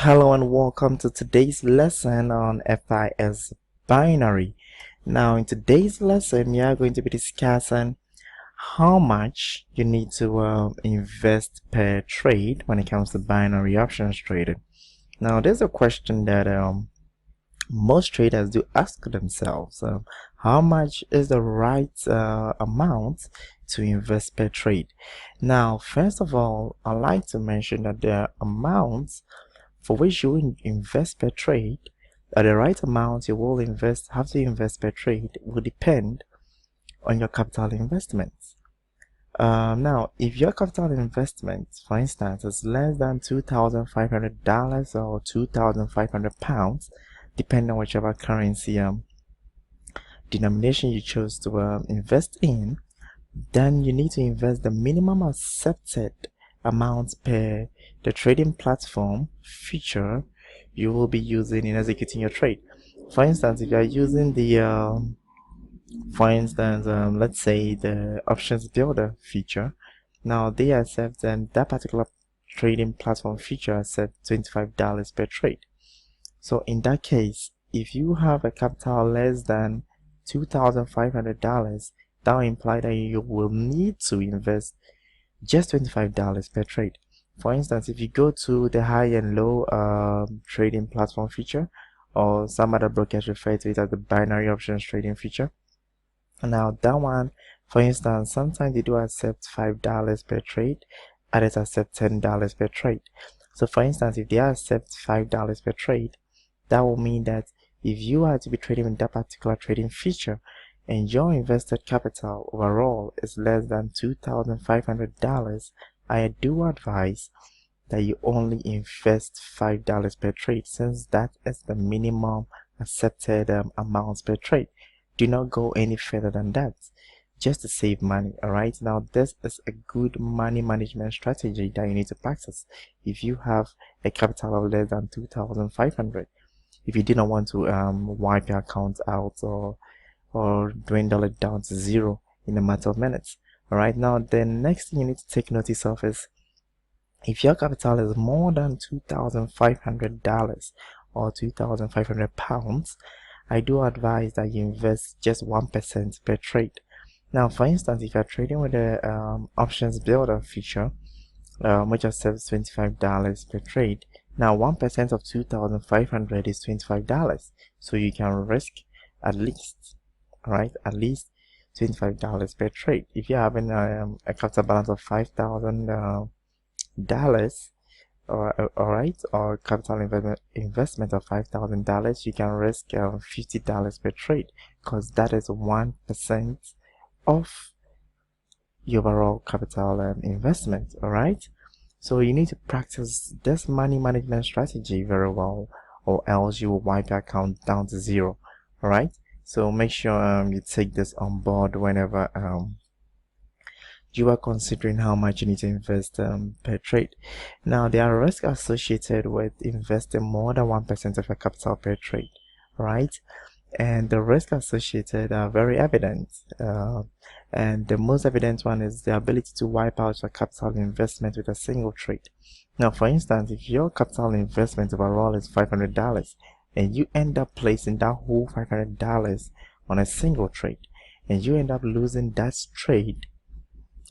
Hello and welcome to today's lesson on FIS Binary. Now in today's lesson we are going to be discussing how much you need to invest per trade when it comes to binary options trading. Now there's a question that most traders do ask themselves, how much is the right amount to invest per trade? Now first of all, I'd like to mention that the amounts for which you invest per trade, the right amount you will have to invest per trade will depend on your capital investments. Now, if your capital investment, for instance, is less than $2,500 or £2,500, depending on whichever currency denomination you chose to invest in, then you need to invest the minimum accepted amount per the trading platform feature you will be using in executing your trade. For instance, if you are using the let's say the options builder feature, now they accept, and that particular trading platform feature accepts $25 per trade. So in that case, if you have a capital less than $2,500, that will imply that you will need to invest just $25 per trade. For instance, if you go to the high and low trading platform feature, or some other brokers refer to it as the binary options trading feature. Now that one, for instance, sometimes they do accept $5 per trade, others accept $10 per trade. So for instance, if they accept $5 per trade, that will mean that if you are to be trading in that particular trading feature and your invested capital overall is less than $2,500, I do advise that you only invest $5 per trade, since that is the minimum accepted amounts per trade. Do not go any further than that, just to save money. Alright, now this is a good money management strategy that you need to practice if you have a capital of less than 2,500. If you didn't want to wipe your account out or dwindle it down to zero in a matter of minutes. Alright, now the next thing you need to take notice of is, if your capital is more than $2,500 or £2,500, I do advise that you invest just 1% per trade. Now for instance, if you're trading with the options builder feature, which accepts $25 per trade, now 1% of 2,500 is $25, so you can risk at least, alright, at least $25 per trade. If you're having a capital balance of $5,000, or capital investment of $5,000, you can risk $50 per trade, because that is 1% of your overall capital investment. Alright, so you need to practice this money management strategy very well, or else you will wipe your account down to zero. Alright, so make sure you take this on board whenever you are considering how much you need to invest per trade. Now there are risks associated with investing more than 1% of your capital per trade, right? And the risks associated are very evident, and the most evident one is the ability to wipe out your capital investment with a single trade. Now for instance, if your capital investment overall is $500 and you end up placing that whole $500 on a single trade and you end up losing that trade,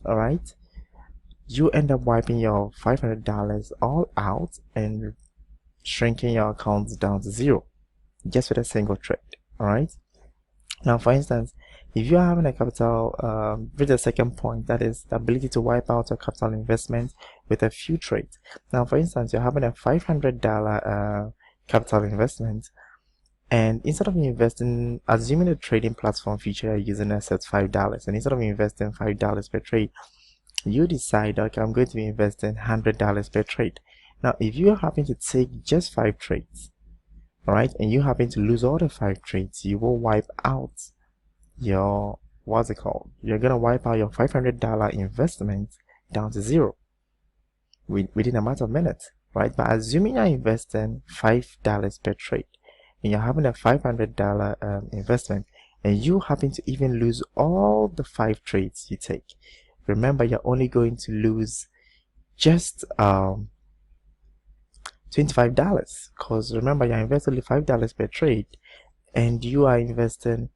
alright, you end up wiping your $500 all out and shrinking your accounts down to zero just with a single trade. Alright, now for instance, if you're having a capital with the second point, that is the ability to wipe out your capital investment with a few trades. Now for instance, you're having a $500 capital investment, and instead of investing, assuming the trading platform feature you're using accepts $5, and instead of investing $5 per trade, you decide, okay, I'm going to be investing $100 per trade. Now if you happen to take just 5 trades, alright, and you happen to lose all the 5 trades, you will wipe out your, you're gonna wipe out your $500 investment down to zero within a matter of minutes, right? But assuming you're investing $5 per trade and you're having a $500 investment, and you happen to even lose all the 5 trades you take, remember, you're only going to lose just $25, because remember you're investing only $5 per trade, and you are investing,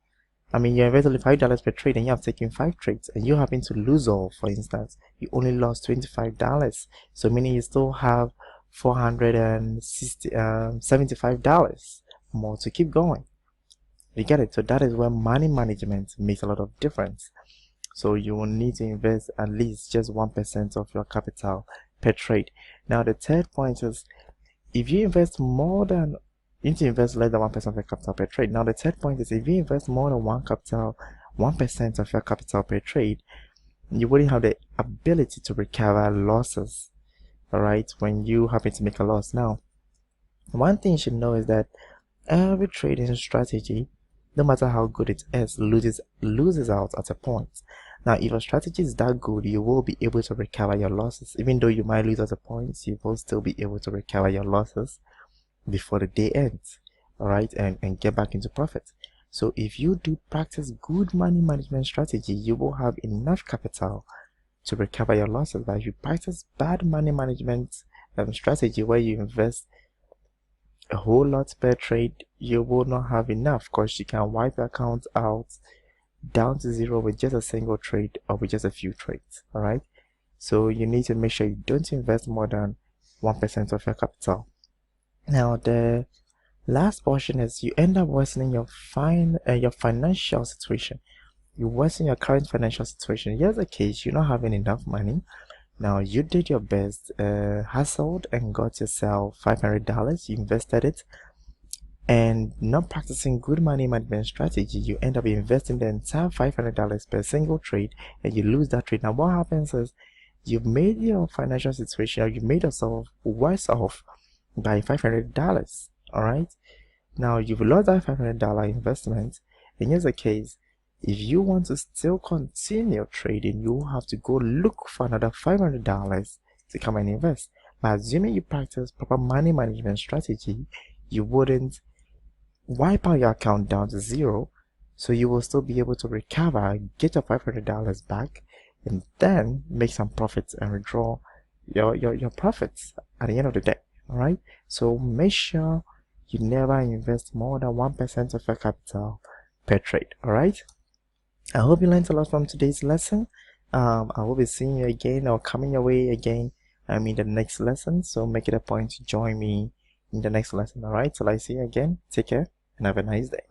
you're investing only $5 per trade, and you have taken 5 trades, and you happen to lose all. For instance, you only lost $25, so meaning you still have $475 more to keep going. You get it? So that is where money management makes a lot of difference. So you will need to invest at least just 1% of your capital per trade. Now the third point is, if you invest more than, you need to invest less than 1% of your capital per trade. Now the third point is, if you invest more than 1% of your capital per trade, you wouldn't have the ability to recover losses, all right, when you happen to make a loss. Now, one thing you should know is that every trading strategy, no matter how good it is, loses out at a point. Now, if your strategy is that good, you will be able to recover your losses. Even though you might lose at a point, you will still be able to recover your losses before the day ends, all right, and get back into profit. So if you do practice good money management strategy, you will have enough capital to recover your losses. But if you practice bad money management strategy, where you invest a whole lot per trade, you will not have enough, because you can wipe your account out down to zero with just a single trade or with just a few trades. All right, so you need to make sure you don't invest more than 1% of your capital. Now the last portion is, you end up worsening your financial situation. You worsen your current financial situation. Here's a case: you're not having enough money. Now you did your best, hustled and got yourself $500. You invested it, and not practicing good money management strategy, you end up investing the entire $500 per single trade, and you lose that trade. Now what happens is, you've made your financial situation, or you made yourself worse off by $500. All right, now you've lost that $500 investment. And here's the case: if you want to still continue trading, you have to go look for another $500 to come and invest. But assuming you practice proper money management strategy, you wouldn't wipe out your account down to zero, so you will still be able to recover, get your $500 back, and then make some profits and withdraw your profits at the end of the day. All right, so make sure you never invest more than 1% of your capital per trade. All right, I hope you learned a lot from today's lesson. I will be seeing you again, or coming your way again, in the next lesson. So make it a point to join me in the next lesson. All right, till I see you again, take care and have a nice day.